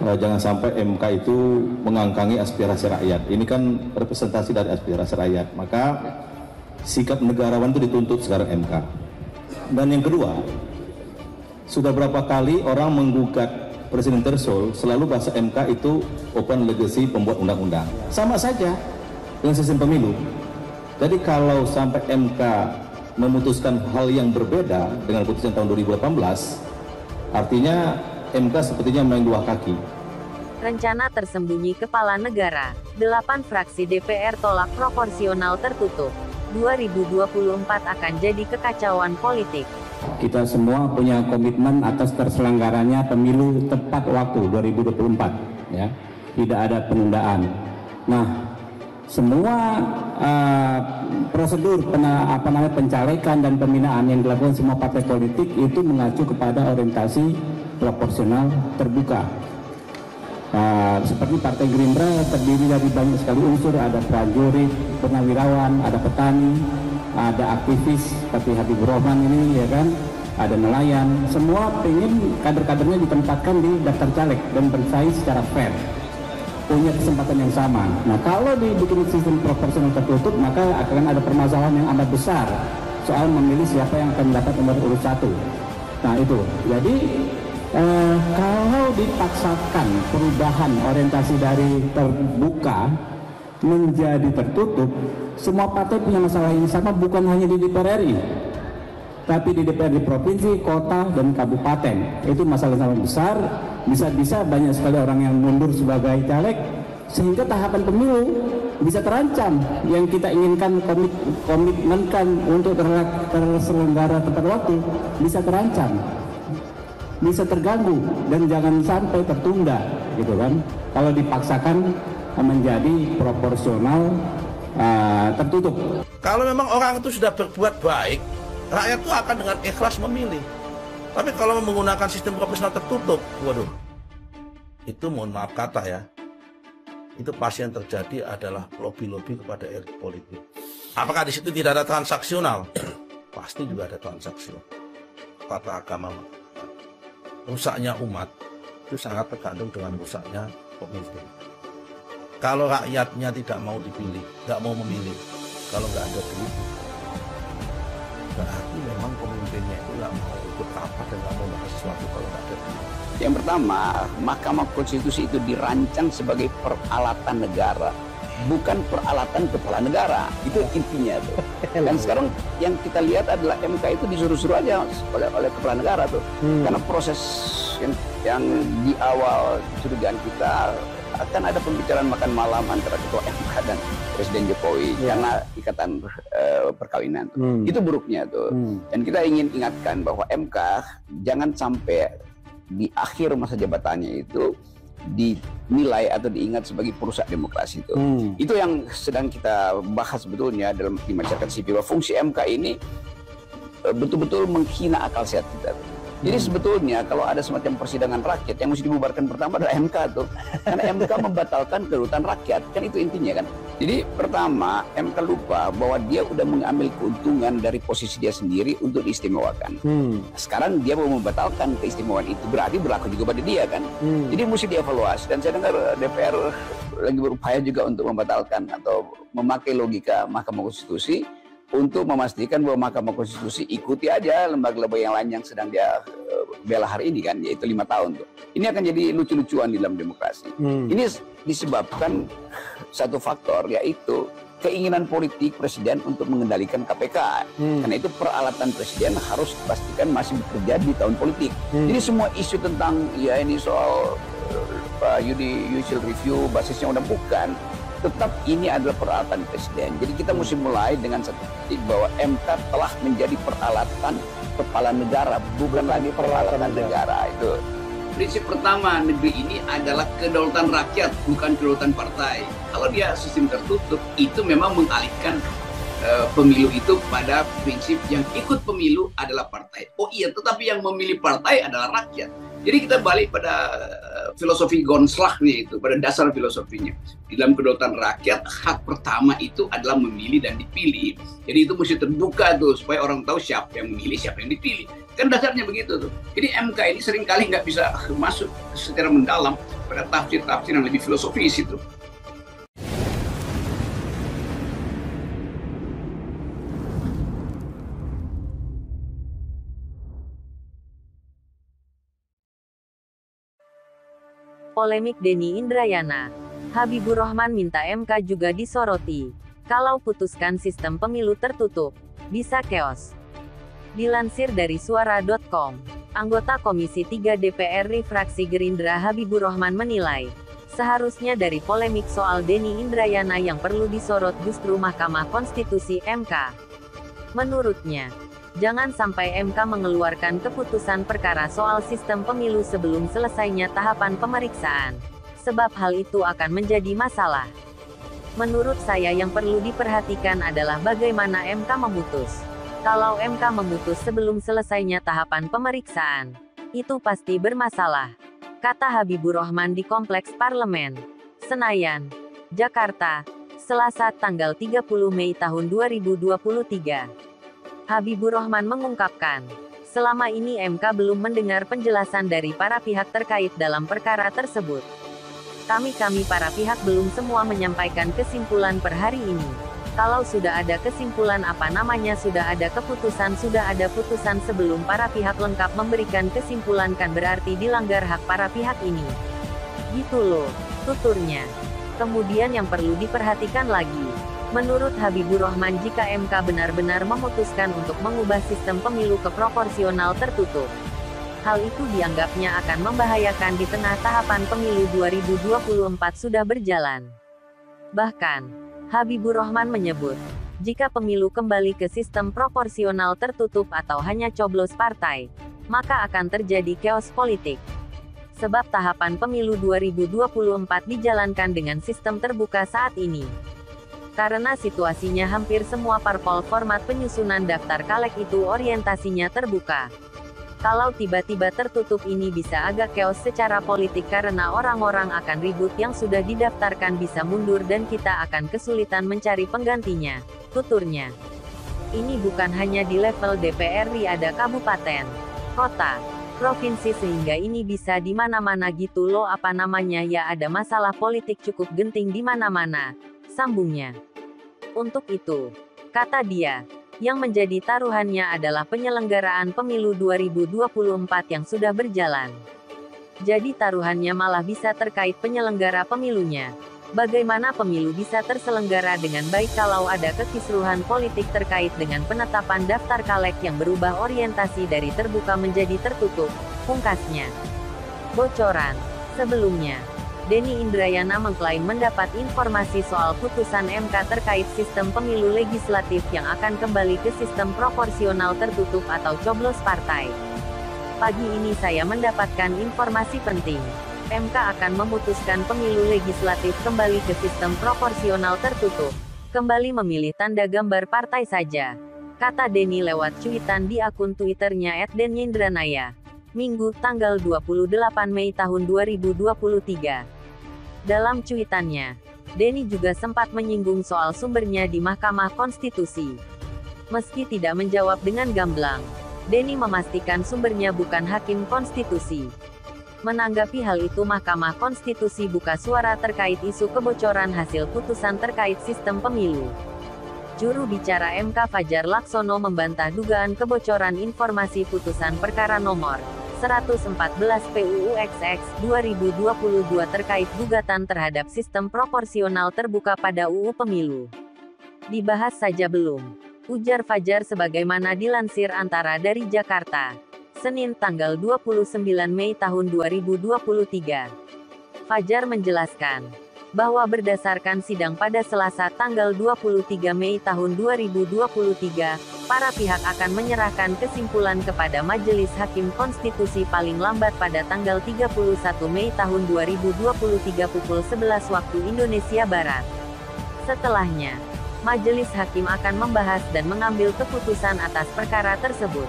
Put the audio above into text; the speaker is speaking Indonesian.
jangan sampai MK itu mengangkangi aspirasi rakyat. Ini kan representasi dari aspirasi rakyat. Maka sikap negarawan itu dituntut sekarang MK. Dan yang kedua, sudah berapa kali orang menggugat Presiden Threshold, selalu bahasa MK itu open legacy pembuat undang-undang. Sama saja dengan sistem pemilu. Jadi kalau sampai MK memutuskan hal yang berbeda dengan putusan tahun 2018, artinya MK sepertinya main dua kaki. Rencana tersembunyi Kepala Negara, 8 fraksi DPR tolak proporsional tertutup. 2024 akan jadi kekacauan politik. Kita semua punya komitmen atas terselenggaranya pemilu tepat waktu 2024, ya. Tidak ada penundaan. Nah, semua prosedur pencalekan dan pembinaan yang dilakukan semua partai politik itu mengacu kepada orientasi proporsional terbuka. Seperti Partai Gerindra terdiri dari banyak sekali unsur, ada prajurit, purnawirawan, ada petani, ada aktivis seperti Habibur Rahman ini, ya kan, ada nelayan. Semua ingin kader-kadernya ditempatkan di daftar caleg dan bersaing secara fair, punya kesempatan yang sama. Nah, kalau dibikin sistem proporsional tertutup, maka akan ada permasalahan yang amat besar soal memilih siapa yang akan mendapat nomor urut 1. Nah, itu. Jadi kalau dipaksakan perubahan orientasi dari terbuka menjadi tertutup, semua partai punya masalah yang sama, bukan hanya di DPR RI, tapi di DPR di provinsi, kota, dan kabupaten. Itu masalah yang sangat besar. Bisa-bisa banyak sekali orang yang mundur sebagai caleg, sehingga tahapan pemilu bisa terancam. Yang kita inginkan komitmenkan untuk terselenggara tepat waktu bisa terancam, bisa terganggu, dan jangan sampai tertunda, gitu kan, kalau dipaksakan menjadi proporsional tertutup. Kalau memang orang itu sudah berbuat baik, rakyat itu akan dengan ikhlas memilih. Tapi kalau menggunakan sistem proporsional tertutup, waduh, itu mohon maaf kata ya, itu pasti yang terjadi adalah lobby-lobby kepada elit politik. Apakah di situ tidak ada transaksional? Pasti juga ada transaksional. Kata agama, rusaknya umat itu sangat tergantung dengan rusaknya pemimpin. Kalau rakyatnya tidak mau dipilih, nggak mau memilih, kalau nggak ada duit, berarti memang pemimpinnya itu nggak mau ikut rapat dan nggak mau bahas sesuatu kalau nggak ada duit. Yang pertama, Mahkamah Konstitusi itu dirancang sebagai peralatan negara, bukan peralatan kepala negara. Itu intinya tuh. Dan sekarang yang kita lihat adalah MK itu disuruh-suruh aja oleh kepala negara tuh. Karena proses yang di awal curigaan kita akan ada pembicaraan makan malam antara ketua MK dan Presiden Jokowi karena ikatan perkawinan tuh. Itu buruknya tuh. Dan kita ingin ingatkan bahwa MK jangan sampai di akhir masa jabatannya itu dinilai atau diingat sebagai perusak demokrasi itu. Itu yang sedang kita bahas sebetulnya di masyarakat sipil, bahwa fungsi MK ini betul-betul menghina akal sehat kita. Jadi sebetulnya kalau ada semacam persidangan rakyat, yang mesti dibubarkan pertama adalah MK tuh. Karena MK membatalkan kedaulatan rakyat, kan itu intinya kan. Jadi pertama, MK lupa bahwa dia udah mengambil keuntungan dari posisi dia sendiri untuk diistimewakan. Sekarang dia mau membatalkan keistimewaan itu, berarti berlaku juga pada dia kan. Jadi mesti dievaluasi, dan saya dengar DPR lagi berupaya juga untuk membatalkan atau memakai logika Mahkamah Konstitusi untuk memastikan bahwa Mahkamah Konstitusi ikuti aja lembaga-lembaga yang lain yang sedang dia bela hari ini kan, yaitu 5 tahun tuh. Ini akan jadi lucu-lucuan di dalam demokrasi. Ini disebabkan satu faktor, yaitu keinginan politik presiden untuk mengendalikan KPK. Karena itu peralatan presiden harus dipastikan masih bekerja di tahun politik. Jadi semua isu tentang ya ini soal judicial review basisnya udah bukan. Tetap ini adalah peralatan presiden. Jadi kita mesti mulai dengan satu titik bahwa MK telah menjadi peralatan kepala negara, bukan lagi peralatan negara. Itu prinsip pertama, negeri ini adalah kedaulatan rakyat, bukan kedaulatan partai. Kalau dia sistem tertutup, itu memang mengalihkan pemilu itu pada prinsip yang ikut pemilu adalah partai. Oh iya, tetapi yang memilih partai adalah rakyat. Jadi kita balik pada filosofi Gonslach nih, itu pada dasar filosofinya. Di dalam kedaulatan rakyat, hak pertama itu adalah memilih dan dipilih. Jadi itu mesti terbuka tuh supaya orang tahu siapa yang memilih, siapa yang dipilih. Kan dasarnya begitu tuh. Jadi MK ini seringkali nggak bisa masuk secara mendalam. kepada tafsir-tafsir yang lebih filosofis itu. Polemik Denny Indrayana. Habibur Rahman minta MK juga disoroti. Kalau putuskan sistem pemilu tertutup, bisa chaos. Dilansir dari suara.com, anggota Komisi 3 DPR RI fraksi Gerindra Habibur Rahman menilai, seharusnya dari polemik soal Denny Indrayana yang perlu disorot justru Mahkamah Konstitusi (MK). Menurutnya, jangan sampai MK mengeluarkan keputusan perkara soal sistem pemilu sebelum selesainya tahapan pemeriksaan, sebab hal itu akan menjadi masalah. Menurut saya yang perlu diperhatikan adalah bagaimana MK memutus. Kalau MK memutus sebelum selesainya tahapan pemeriksaan, itu pasti bermasalah, kata Habibur Rahman di Kompleks Parlemen, Senayan, Jakarta, Selasa tanggal 30 Mei tahun 2023. Habibur Rahman mengungkapkan, selama ini MK belum mendengar penjelasan dari para pihak terkait dalam perkara tersebut. Kami para pihak belum semua menyampaikan kesimpulan per hari ini. Kalau sudah ada kesimpulan sudah ada putusan sebelum para pihak lengkap memberikan kesimpulan kan berarti dilanggar hak para pihak ini. Gitu loh, tuturnya. Kemudian yang perlu diperhatikan lagi, menurut Habibur Rahman jika MK benar-benar memutuskan untuk mengubah sistem pemilu ke proporsional tertutup, hal itu dianggapnya akan membahayakan di tengah tahapan pemilu 2024 sudah berjalan. Bahkan, Habibur Rahman menyebut, jika pemilu kembali ke sistem proporsional tertutup atau hanya coblos partai, maka akan terjadi chaos politik. Sebab tahapan pemilu 2024 dijalankan dengan sistem terbuka saat ini. Karena situasinya hampir semua parpol format penyusunan daftar caleg itu orientasinya terbuka. Kalau tiba-tiba tertutup ini bisa agak chaos secara politik karena orang-orang akan ribut yang sudah didaftarkan bisa mundur dan kita akan kesulitan mencari penggantinya, tuturnya. Ini bukan hanya di level DPR RI, ada kabupaten, kota, provinsi sehingga ini bisa di mana-mana gitu loh ya ada masalah politik cukup genting di mana-mana, sambungnya. Untuk itu, kata dia, yang menjadi taruhannya adalah penyelenggaraan pemilu 2024 yang sudah berjalan. Jadi taruhannya malah bisa terkait penyelenggara pemilunya. Bagaimana pemilu bisa terselenggara dengan baik kalau ada kekisruhan politik terkait dengan penetapan daftar caleg yang berubah orientasi dari terbuka menjadi tertutup, pungkasnya. Bocoran. Sebelumnya, Denny Indrayana mengklaim mendapat informasi soal putusan MK terkait sistem pemilu legislatif yang akan kembali ke sistem proporsional tertutup atau coblos partai. Pagi ini saya mendapatkan informasi penting. MK akan memutuskan pemilu legislatif kembali ke sistem proporsional tertutup. Kembali memilih tanda gambar partai saja, kata Denny lewat cuitan di akun Twitternya @denyindranaya. Minggu, tanggal 28 Mei tahun 2023. Dalam cuitannya, Denny juga sempat menyinggung soal sumbernya di Mahkamah Konstitusi. Meski tidak menjawab dengan gamblang, Denny memastikan sumbernya bukan hakim konstitusi. Menanggapi hal itu, Mahkamah Konstitusi buka suara terkait isu kebocoran hasil putusan terkait sistem pemilu. Juru bicara MK Fajar Laksono membantah dugaan kebocoran informasi putusan perkara nomor 114 PUU XX 2022 terkait gugatan terhadap sistem proporsional terbuka pada UU Pemilu. Dibahas saja belum, ujar Fajar sebagaimana dilansir Antara dari Jakarta, Senin tanggal 29 Mei tahun 2023. Fajar menjelaskan bahwa berdasarkan sidang pada Selasa tanggal 23 Mei tahun 2023, para pihak akan menyerahkan kesimpulan kepada Majelis Hakim Konstitusi paling lambat pada tanggal 31 Mei tahun 2023 pukul 11 waktu Indonesia Barat. Setelahnya, Majelis Hakim akan membahas dan mengambil keputusan atas perkara tersebut.